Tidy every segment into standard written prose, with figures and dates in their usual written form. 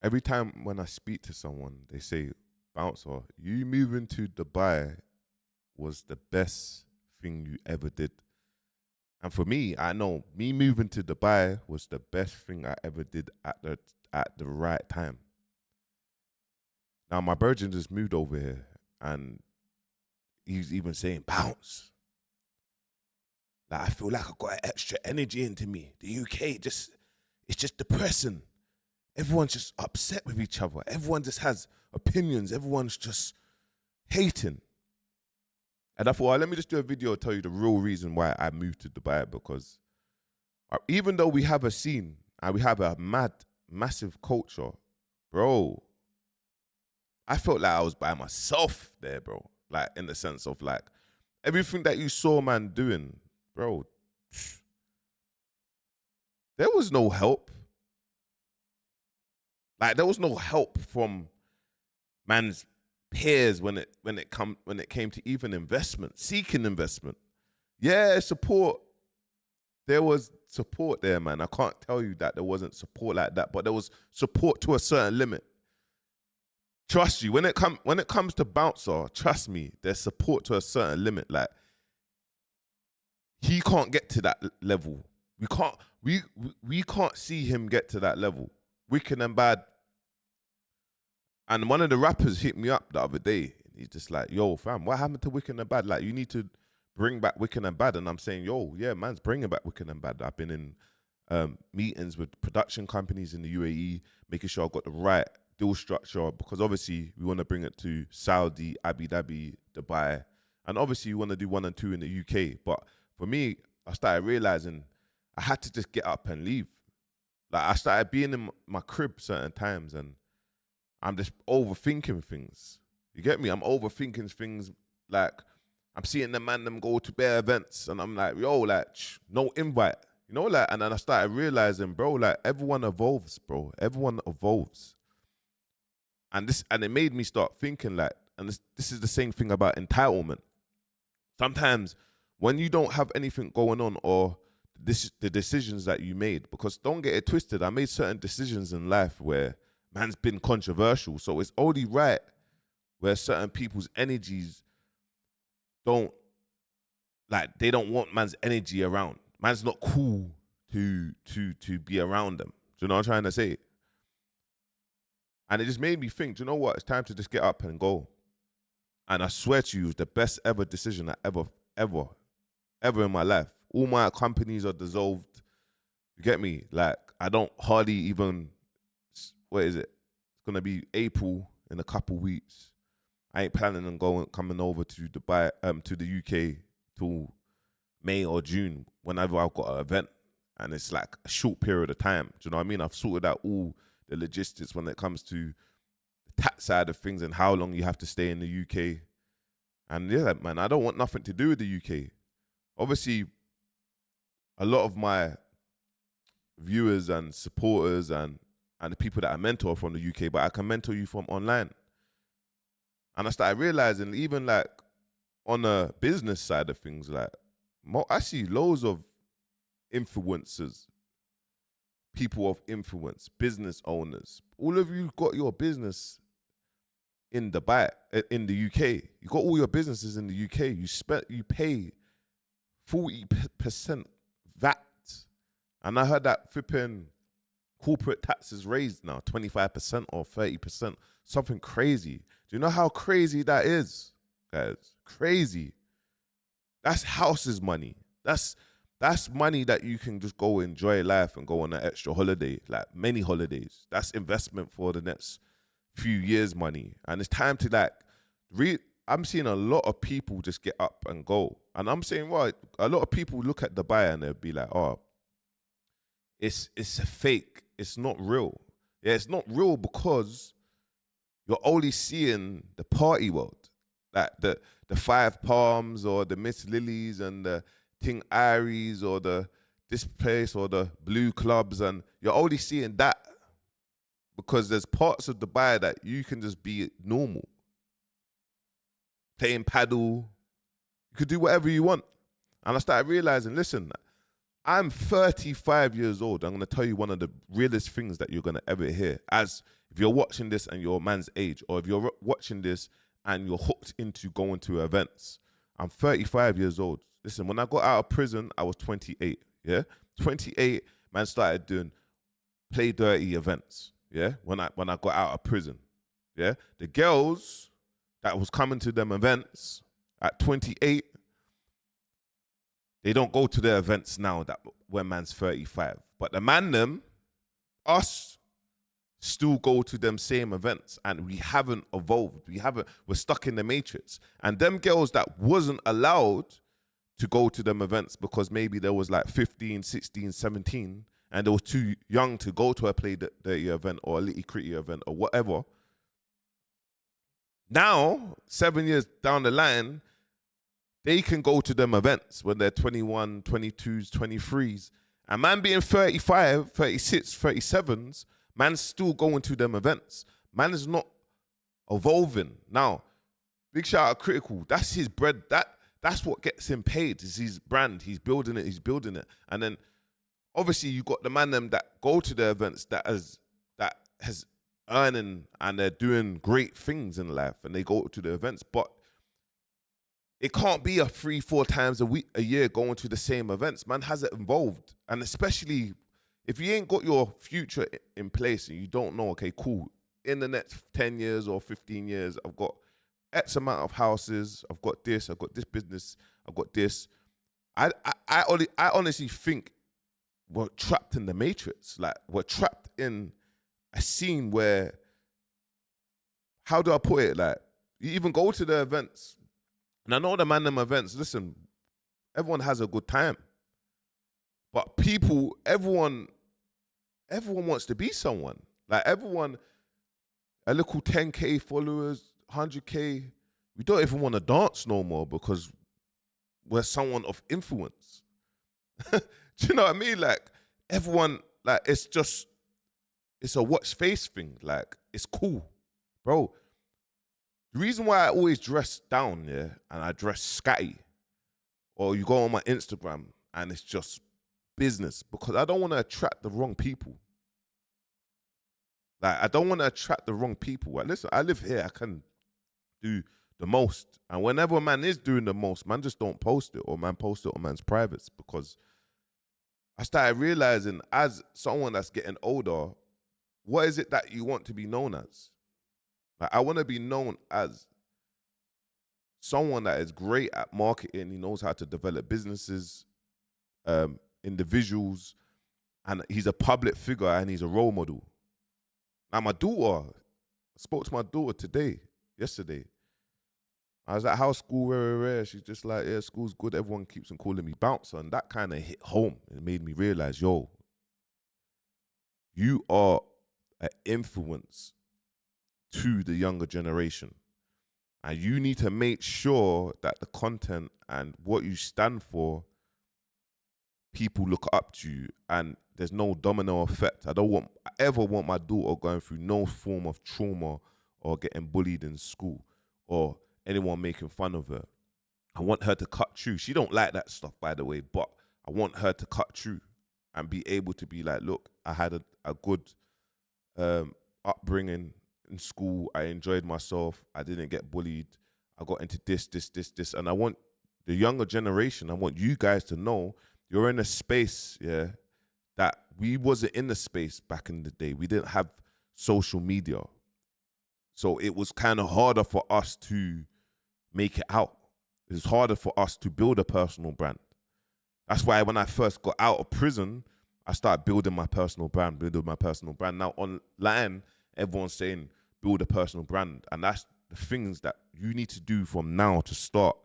every time when I speak to someone, they say, "Bouncer, you moving to Dubai was the best thing you ever did." And for me, I know me moving to Dubai was the best thing I ever did at the right time. Now my virgin just moved over here, and he's even saying, "Bounce." Like I feel like I got extra energy into me. The UK it's just depressing. Everyone's just upset with each other. Everyone just has opinions. Everyone's just hating. And I thought, let me just do a video to tell you the real reason why I moved to Dubai, because even though we have a scene and we have a massive culture, bro, I felt like I was by myself there, bro. Like in the sense of like everything that you saw man doing, bro, there was no help. Like there was no help from man's peers when it came to even investment, seeking investment. Yeah, support. There was support there, man. I can't tell you that there wasn't support like that, but there was support to a certain limit. Trust you, when it comes to Bouncer, trust me, there's support to a certain limit. Like he can't get to that level. We can't see him get to that level. Wicked and Bad. And one of the rappers hit me up the other day. He's just like, "Yo, fam, what happened to Wicked and Bad? Like, you need to bring back Wicked and Bad." And I'm saying, "Yo, yeah, man's bringing back Wicked and Bad." I've been in meetings with production companies in the UAE, making sure I've got the right deal structure, because obviously we want to bring it to Saudi, Abu Dhabi, Dubai, and obviously we want to do 1 and 2 in the UK. But for me, I started realizing I had to just get up and leave. Like I started being in my crib certain times, and I'm just overthinking things. You get me? I'm overthinking things. Like I'm seeing the man them go to bare events, and I'm like, yo, like no invite. You know, like, and then I started realizing, bro, like everyone evolves, bro. Everyone evolves. And it made me start thinking like, and this is the same thing about entitlement. Sometimes when you don't have anything going on, or the decisions that you made, because don't get it twisted, I made certain decisions in life where man's been controversial. So it's only right where certain people's energies they don't want man's energy around. Man's not cool to be around them. Do you know what I'm trying to say? And it just made me think, do you know what? It's time to just get up and go. And I swear to you, it was the best ever decision I ever in my life. All my companies are dissolved. You get me? Like, I don't hardly even, what is it? It's going to be April in a couple weeks. I ain't planning on coming over to Dubai, to the UK till May or June, whenever I've got an event. And it's like a short period of time. Do you know what I mean? I've sorted out all the logistics when it comes to the tax side of things and how long you have to stay in the UK. And yeah, man, I don't want nothing to do with the UK. Obviously, a lot of my viewers and supporters and the people that I mentor from the UK, but I can mentor you from online. And I started realizing, even like on a business side of things, like I see loads of influencers, people of influence, business owners. All of you got your business in Dubai, in the UK. You got all your businesses in the UK. You pay 40% VAT. And I heard that flipping corporate tax is raised now, 25% or 30%, something crazy. Do you know how crazy that is, guys? Crazy. That's house's money. That's money that you can just go enjoy life and go on an extra holiday, like many holidays. That's investment for the next few years money. And it's time to like, I'm seeing a lot of people just get up and go. And I'm saying, well, a lot of people look at Dubai and they'll be like, oh, it's a fake. It's not real. Yeah, it's not real because you're only seeing the party world. Like the Five Palms or the Miss Lilies and the Ting Iries or this place or the Blue Clubs, and you're only seeing that because there's parts of Dubai that you can just be normal. Playing paddle, you could do whatever you want. And I started realizing, listen, I'm 35 years old. I'm going to tell you one of the realest things that you're going to ever hear. As if you're watching this and you're a man's age, or if you're watching this and you're hooked into going to events, I'm 35 years old. Listen, when I got out of prison, I was 28. Yeah, 28. Man started doing play dirty events. Yeah, when I got out of prison. Yeah, the girls that was coming to them events at 28, they don't go to the events now that when man's 35. But the man them, us, still go to them same events, and we haven't evolved. We're stuck in the matrix. And them girls that wasn't allowed to go to them events because maybe there was like 15, 16, 17, and they was too young to go to a play dirty event or a litty critty event or whatever. Now, 7 years down the line, they can go to them events when they're 21, 22s, 23s. And man being 35, 36, 37s, man's still going to them events. Man is not evolving. Now, big shout out Critical. That's his bread. That's what gets him paid. Is his brand. He's building it. And then obviously you got the man them that go to the events that has earning and they're doing great things in life and they go to the events. But it can't be a 3-4 times a year going to the same events. Man hasn't evolved. And especially if you ain't got your future in place and you don't know, okay, cool, in the next 10 years or 15 years, I've got X amount of houses, I've got this business, I've got this. I honestly think we're trapped in the matrix. Like, we're trapped in a scene where, how do I put it? Like, you even go to the events, and I know the man them events, listen, everyone has a good time. But everyone wants to be someone. Like, everyone, a little 10K followers, 100K, we don't even want to dance no more because we're someone of influence. Do you know what I mean? Like, everyone, like, it's a watch face thing. Like, it's cool. Bro, the reason why I always dress down, yeah, and I dress scatty, or you go on my Instagram and it's just business, because I don't want to attract the wrong people. Like, I don't want to attract the wrong people. Like, listen, I live here. I can do the most. And whenever a man is doing the most, man just don't post it, or man post it on man's privates, because I started realizing, as someone that's getting older, what is it that you want to be known as? Like, I want to be known as someone that is great at marketing. He knows how to develop businesses, individuals, and he's a public figure and he's a role model. Now, my daughter, I spoke to my daughter yesterday. I was like, how's school? Rare. She's just like, yeah, school's good. Everyone keeps on calling me bouncer. And that kind of hit home. It made me realize, yo, you are an influence to the younger generation. And you need to make sure that the content and what you stand for, people look up to you and there's no domino effect. I don't ever want my daughter going through no form of trauma or getting bullied in school or anyone making fun of her. I want her to cut through. She don't like that stuff, by the way, but I want her to cut through and be able to be like, look, I had a good upbringing in school. I enjoyed myself. I didn't get bullied. I got into this. And I want the younger generation, I want you guys to know you're in a space, yeah, that we wasn't in the space back in the day. We didn't have social media. So it was kind of harder for us to make it out. It was harder for us to build a personal brand. That's why when I first got out of prison, I started building my personal brand. Now online, everyone's saying build a personal brand. And that's the things that you need to do from now to start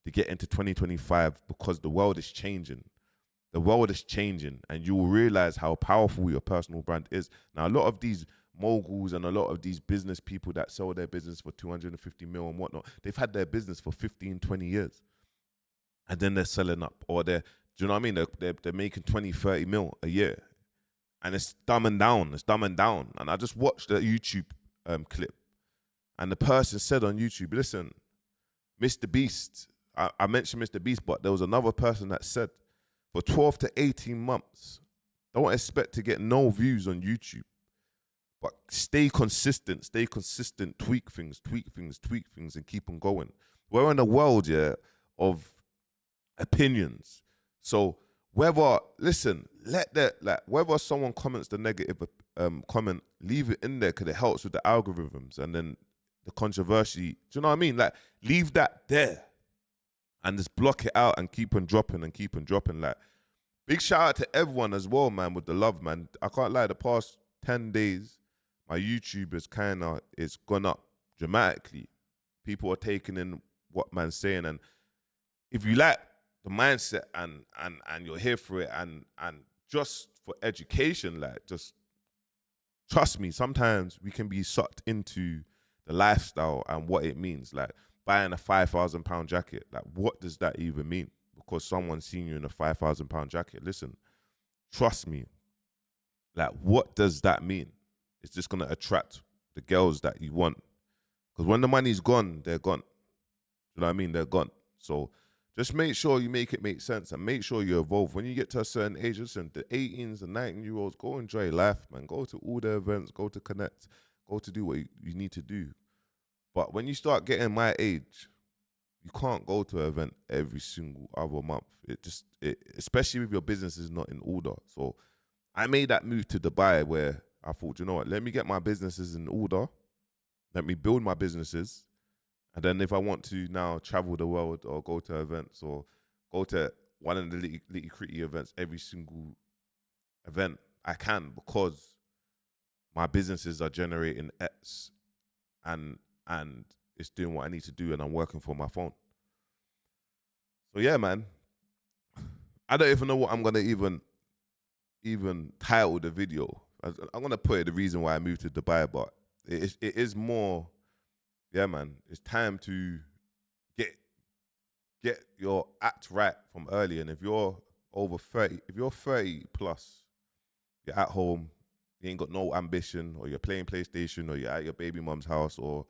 to get into 2025, because the world is changing. The world is changing, and you will realize how powerful your personal brand is. Now, a lot of these moguls and a lot of these business people that sell their business for 250 mil and whatnot, they've had their business for 15, 20 years. And then they're selling up, or do you know what I mean? They're making 20, 30 mil a year. And it's dumbing down. And I just watched a YouTube clip, and the person said on YouTube, listen, Mr. Beast, I mentioned Mr. Beast, but there was another person that said, for 12 to 18 months, don't expect to get no views on YouTube, but stay consistent, tweak things, and keep on going. We're in a world, yeah, of opinions. So whether someone comments the negative comment, leave it in there because it helps with the algorithms and then the controversy. Do you know what I mean? Like, leave that there and just block it out and keep on dropping and keep on dropping. Like, big shout out to everyone as well, man, with the love, man. I can't lie, the past 10 days, my YouTube it's gone up dramatically. People are taking in what man's saying, and if you like the mindset and you're here for it and just for education, like, just trust me, sometimes we can be sucked into the lifestyle and what it means. Like, buying a £5,000 jacket, like, what does that even mean? Because someone's seen you in a £5,000 jacket. Listen, trust me, like, what does that mean? It's just gonna attract the girls that you want. Because when the money's gone, they're gone. You know what I mean? They're gone. So just make sure you make it make sense and make sure you evolve. When you get to a certain age, listen, the 18s and 19-year-olds, go enjoy life, man. Go to all the events, go to connect, go to do what you need to do. But when you start getting my age, you can't go to an event every single other month. Especially if your business is not in order. So I made that move to Dubai where I thought, you know what, let me get my businesses in order. Let me build my businesses. And then if I want to now travel the world or go to events or go to one of the nitty-gritty events, every single event, I can, because my businesses are generating X and it's doing what I need to do and I'm working for my phone. So yeah, man. I don't even know what I'm going to even title the video. I'm going to put it the reason why I moved to Dubai, but it is more, yeah, man, it's time to get your act right from early. And if you're over 30, if you're 30 plus, you're at home, you ain't got no ambition, or you're playing PlayStation, or you're at your baby mom's house, or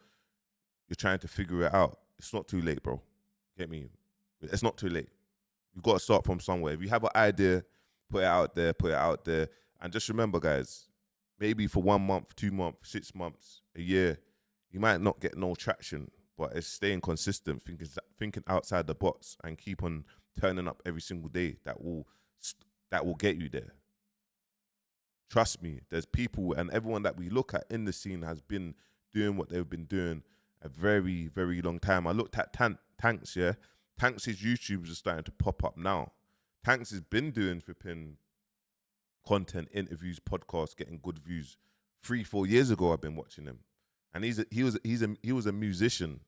you're trying to figure it out, it's not too late, bro. Get me? It's not too late. You've got to start from somewhere. If you have an idea, put it out there. And just remember, guys, maybe for 1 month, 2 months, 6 months, a year, you might not get no traction, but it's staying consistent, thinking outside the box, and keep on turning up every single day that will get you there. Trust me, there's people, and everyone that we look at in the scene has been doing what they've been doing a very, very long time. I looked at Tanks, yeah? Tanks' YouTube is starting to pop up now. Tanks has been doing flipping content, interviews, podcasts, getting good views. 3-4 years ago, I've been watching him, and he was a musician,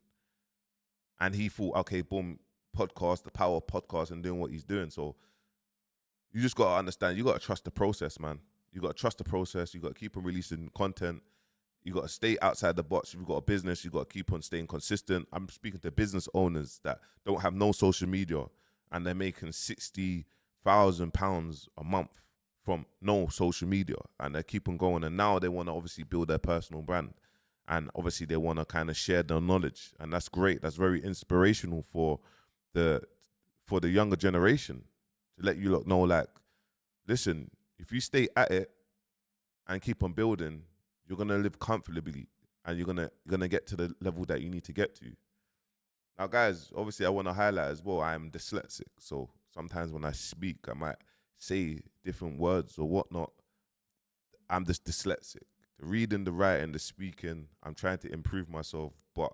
and he thought, okay, boom, podcast, the power of podcast, and doing what he's doing. So you just got to understand, you got to trust the process, man. You got to trust the process. You got to keep on releasing content. You got to stay outside the box. If you've got a business, you got to keep on staying consistent. I'm speaking to business owners that don't have no social media, and they're making £60,000 a month from no social media, and they keep on going. And now they want to obviously build their personal brand, and obviously they want to kind of share their knowledge, and that's great. That's very inspirational for the younger generation, to let you lot know, like, listen, if you stay at it and keep on building, you're gonna live comfortably, and you're gonna get to the level that you need to get to. Now, guys, obviously I want to highlight as well, I'm dyslexic, so sometimes when I speak, I might say different words or whatnot. I'm just dyslexic. The reading, the writing, the speaking, I'm trying to improve myself, but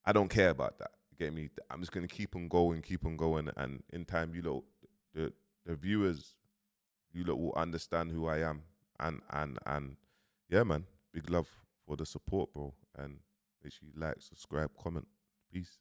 I don't care about that. You get me? I'm just gonna keep on going, and in time, you know, the viewers, you lot will understand who I am, and yeah, man, big love for the support, bro, and make sure you like, subscribe, comment. Peace.